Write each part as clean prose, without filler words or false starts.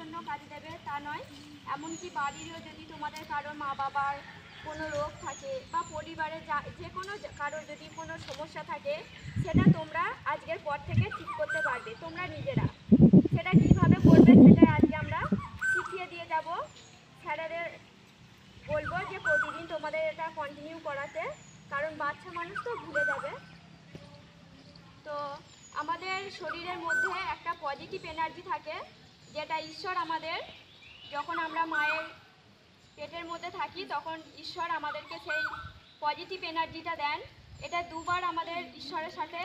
জন্য কাজে দেবে তা নয়, এমনকি বাড়িরও যদি তোমাদের কারো মা বাবার কোনো রোগ থাকে বা পরিবারে যে কোনো কারোর যদি কোনো সমস্যা থাকে সেটা তোমরা আজকের পর থেকে ঠিক করতে পারবে তোমরা নিজেরা। সেটা কীভাবে করবে সেটা আজকে আমরা শিখিয়ে দিয়ে যাব। স্যারেদের বলবো যে প্রতিদিন তোমাদের এটা কন্টিনিউ করাতে, কারণ বাচ্চা মানুষ তো ভুলে যাবে। তো আমাদের শরীরের মধ্যে একটা পজিটিভ এনার্জি থাকে, যেটা ঈশ্বর আমাদের, যখন আমরা মায়ের পেটের মধ্যে থাকি তখন ঈশ্বর আমাদেরকে সেই পজিটিভ এনার্জিটা দেন। এটা দুবার আমাদের ঈশ্বরের সাথে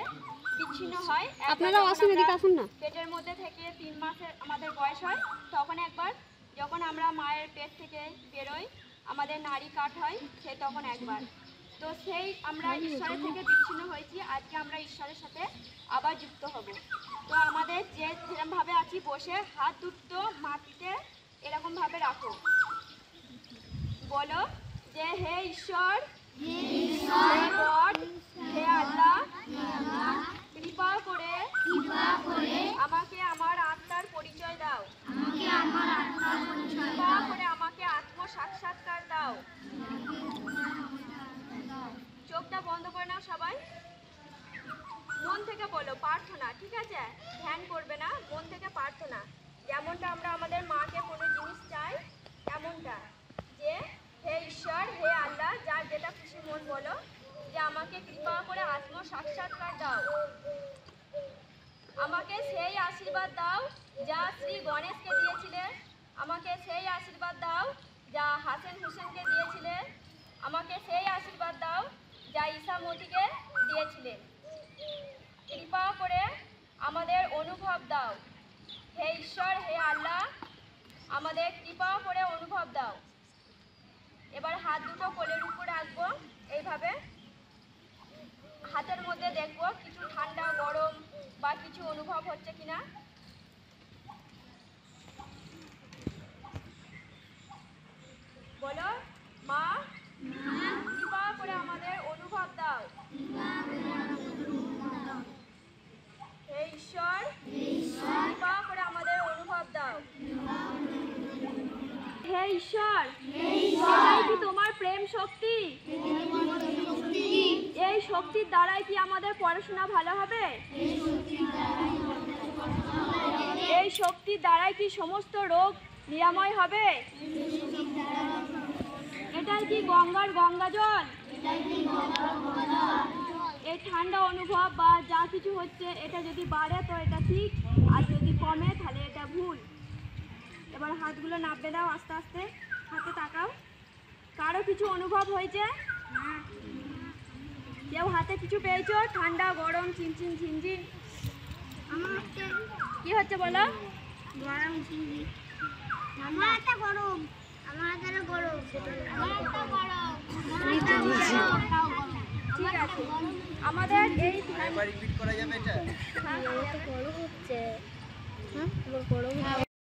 বিচ্ছিন্ন হয়। আপনারা আসুন, এদিকে আসুন না। পেটের মধ্যে থেকে 3 মাসের আমাদের বয়স হয় তখন একবার, যখন আমরা মায়ের পেট থেকে বেরোই আমাদের নাড়ি কাট হয় সে তখন একবার। তো সেই আমরা ঈশ্বরের থেকে বিচ্ছিন্ন হয়েছি, আজকে আমরা ঈশ্বরের সাথে আবার যুক্ত হব। তো আমাদের যে যেরকমভাবে আছি বসে হাত দুটো মাটিতে এরকমভাবে রাখো, বলো যে হে ঈশ্বর, হে গড, হে আল্লাহ, কৃপা করে আমাকে আমার আত্মার পরিচয় দাও, কৃপা করে আমাকে আত্ম সাক্ষাৎকার দাও। চোখটা বন্ধ করে নাও সবাই, মন থেকে বলো প্রার্থনা, ঠিক আছে? ধ্যান করবে না, মন থেকে প্রার্থনা। যেমনটা আমরা আমাদের মাকে কোনো জিনিস চাই তেমনটা, যে হে ঈশ্বর, হে আল্লাহ, যার যেটা খুশি মন বলো, যে আমাকে কৃপা করে আত্ম সাক্ষাৎকার দাও, আমাকে সেই আশীর্বাদ দাও যা শ্রী গণেশকে দিয়েছিলে, আমাকে সেই আশীর্বাদ দাও যা হাসান হুসেনকে দিয়েছিলে, আমাকে সেই আশীর্বাদ দাও যা ঈসা মসিহকে দিয়েছিলেন। কৃপা করে আমাদের অনুভব দাও, হে ঈশ্বর, হে আল্লাহ, আমাদের কৃপা করে অনুভব দাও। এবার হাত দুটো কোলের উপর রাখবো, এইভাবে হাতের মধ্যে দেখবো কিছু ঠান্ডা গরম বা কিছু অনুভব হচ্ছে কিনা। বলো মা, কৃপা করে আমাদের অনুভব দাও, হে ঈশ্বর, কৃপা করে আমাদের অনুভব দাও। হে ঈশ্বর, এটাই কি তোমার প্রেম শক্তি? এই শক্তির দ্বারাই কি আমাদের পড়াশোনা ভালো হবে? এই শক্তির দ্বারাই কি সমস্ত রোগ নিরাময় হবে? এটাই কি গঙ্গার গঙ্গা জল? এই ঠান্ডা অনুভব বা যা কিছু হচ্ছে এটা যদি বাড়ে তো এটা ঠিক, আর যদি কমে তাহলে এটা ভুল। এবার হাতগুলো নাববে দাও আস্তে আস্তে, হাতে তাকাও। কারো কিছু অনুভব হয়েছে? কেউ হাতে কিছু পেয়েছো? ঠান্ডা গরম চিনচিন ঝিনঝিন কি হচ্ছে বলো? গরম চিনি, আমার একটা গরম, আমার একটা গরম, আমার একটা গরম, ঠিক আছে, আমাদের এই রিপিট করা যাবে এটা? হ্যাঁ গরম হচ্ছে, হ্যাঁ গরম।